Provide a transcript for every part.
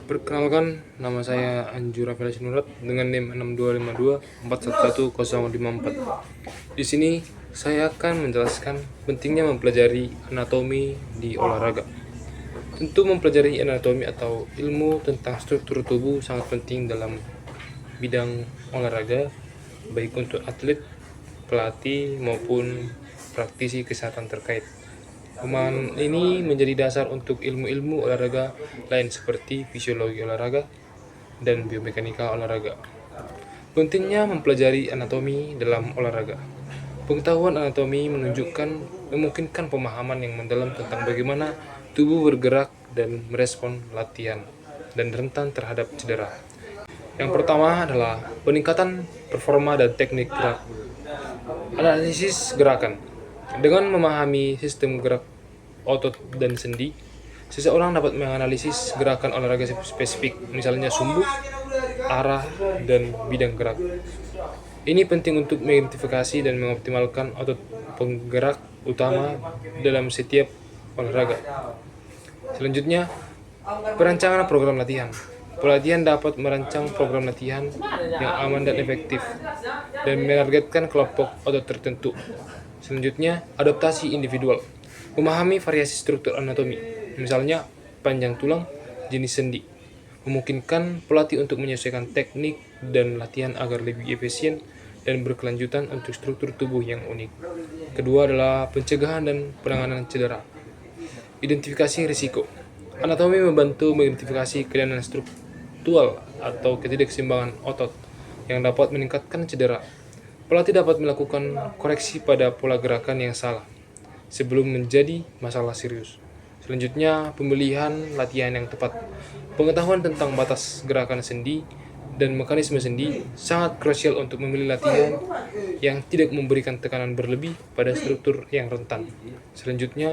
Perkenalkan, nama saya Anjur Rafael Sinurat dengan NIM 6252411054. Di sini saya akan menjelaskan pentingnya mempelajari anatomi di olahraga. Tentu mempelajari anatomi atau ilmu tentang struktur tubuh sangat penting dalam bidang olahraga, baik untuk atlet, pelatih maupun praktisi kesehatan terkait. Pemahaman ini menjadi dasar untuk ilmu-ilmu olahraga lain seperti fisiologi olahraga dan biomekanika olahraga. Pentingnya mempelajari anatomi dalam olahraga. Pengetahuan anatomi memungkinkan pemahaman yang mendalam tentang bagaimana tubuh bergerak dan merespon latihan dan rentan terhadap cedera. Yang pertama adalah peningkatan performa dan teknik gerak. Analisis gerakan. Dengan memahami sistem gerak otot dan sendi, seseorang dapat menganalisis gerakan olahraga spesifik, misalnya sumbu, arah, dan bidang gerak. Ini penting untuk mengidentifikasi dan mengoptimalkan otot penggerak utama dalam setiap olahraga. Selanjutnya, perancangan program latihan. Pelatihan dapat merancang program latihan yang aman dan efektif dan menargetkan kelompok otot tertentu. Selanjutnya, adaptasi individual. Memahami variasi struktur anatomi, misalnya panjang tulang, jenis sendi, memungkinkan pelatih untuk menyesuaikan teknik dan latihan agar lebih efisien dan berkelanjutan untuk struktur tubuh yang unik. Kedua adalah pencegahan dan penanganan cedera. Identifikasi risiko. Anatomi membantu mengidentifikasi kelainan struktural atau ketidakseimbangan otot yang dapat meningkatkan cedera. Pelatih dapat melakukan koreksi pada pola gerakan yang salah sebelum menjadi masalah serius. Selanjutnya, pemilihan latihan yang tepat. Pengetahuan tentang batas gerakan sendi dan mekanisme sendi sangat krusial untuk memilih latihan yang tidak memberikan tekanan berlebih pada struktur yang rentan. Selanjutnya,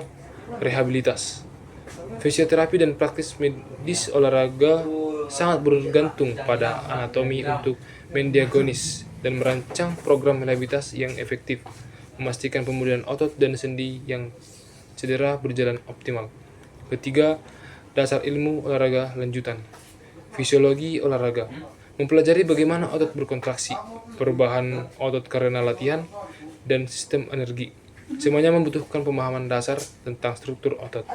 rehabilitas. Fisioterapi dan praktis medis olahraga sangat bergantung pada anatomi untuk mendiagnosis dan merancang program rehabilitas yang efektif, memastikan pemulihan otot dan sendi yang cedera berjalan optimal. Ketiga, dasar ilmu olahraga lanjutan. Fisiologi olahraga. Mempelajari bagaimana otot berkontraksi, perubahan otot karena latihan, dan sistem energi. Semuanya membutuhkan pemahaman dasar tentang struktur otot.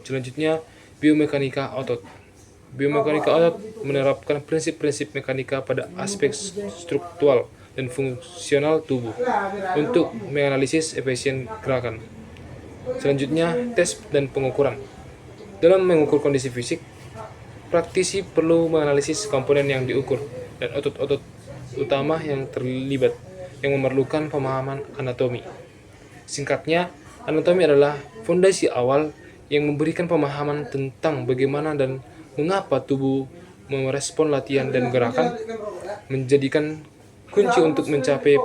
Selanjutnya, biomekanika otot. Biomekanika otot menerapkan prinsip-prinsip mekanika pada aspek struktural dan fungsional tubuh untuk menganalisis efisien gerakan. Selanjutnya, tes dan pengukuran. Dalam mengukur kondisi fisik, praktisi perlu menganalisis komponen yang diukur dan otot-otot utama yang terlibat yang memerlukan pemahaman anatomi. Singkatnya, anatomi adalah fondasi awal yang memberikan pemahaman tentang bagaimana dan mengapa tubuh merespon latihan dan gerakan, menjadikan kunci untuk mencapai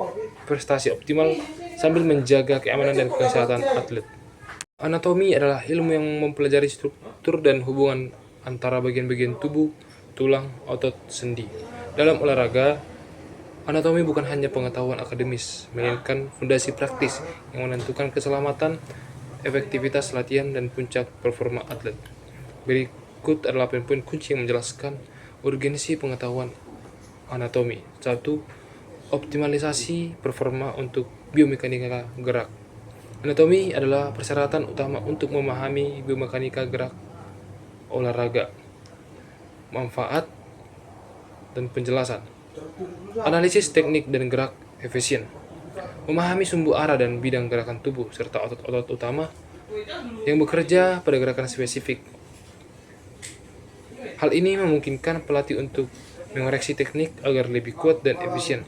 prestasi optimal sambil menjaga keamanan dan kesehatan atlet. Anatomi adalah ilmu yang mempelajari struktur dan hubungan antara bagian-bagian tubuh, tulang, otot, sendi. Dalam olahraga, anatomi bukan hanya pengetahuan akademis, melainkan fondasi praktis yang menentukan keselamatan, efektivitas latihan, dan puncak performa atlet. Berikut adalah poin-poin kunci yang menjelaskan urgensi pengetahuan anatomi. 1. Optimalisasi performa untuk biomekanika gerak. Anatomi adalah persyaratan utama untuk memahami biomekanika gerak olahraga. Manfaat dan penjelasan. Analisis teknik dan gerak efisien. Memahami sumbu arah dan bidang gerakan tubuh serta otot-otot utama yang bekerja pada gerakan spesifik. Hal ini memungkinkan pelatih untuk mengoreksi teknik agar lebih kuat dan efisien.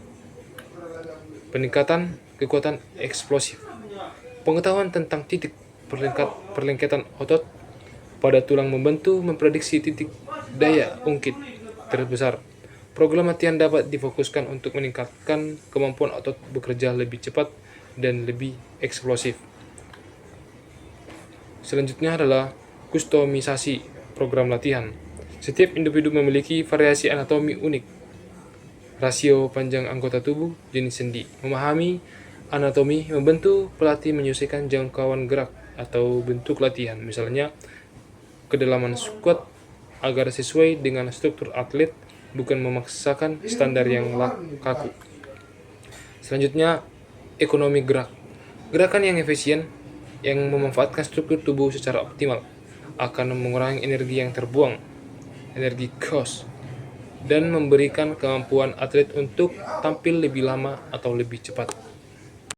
Peningkatan kekuatan eksplosif. Pengetahuan tentang titik perlengketan otot pada tulang membantu memprediksi titik daya ungkit terbesar. Program latihan dapat difokuskan untuk meningkatkan kemampuan otot bekerja lebih cepat dan lebih eksplosif. Selanjutnya adalah kustomisasi program latihan. Setiap individu memiliki variasi anatomi unik, rasio panjang anggota tubuh, jenis sendi. Memahami anatomi membantu pelatih menyesuaikan jangkauan gerak atau bentuk latihan, misalnya kedalaman squat agar sesuai dengan struktur atlet, bukan memaksakan standar yang kaku. Selanjutnya, ekonomi gerak. Gerakan yang efisien, yang memanfaatkan struktur tubuh secara optimal, akan mengurangi energi yang terbuang, energi cost, dan memberikan kemampuan atlet untuk tampil lebih lama atau lebih cepat.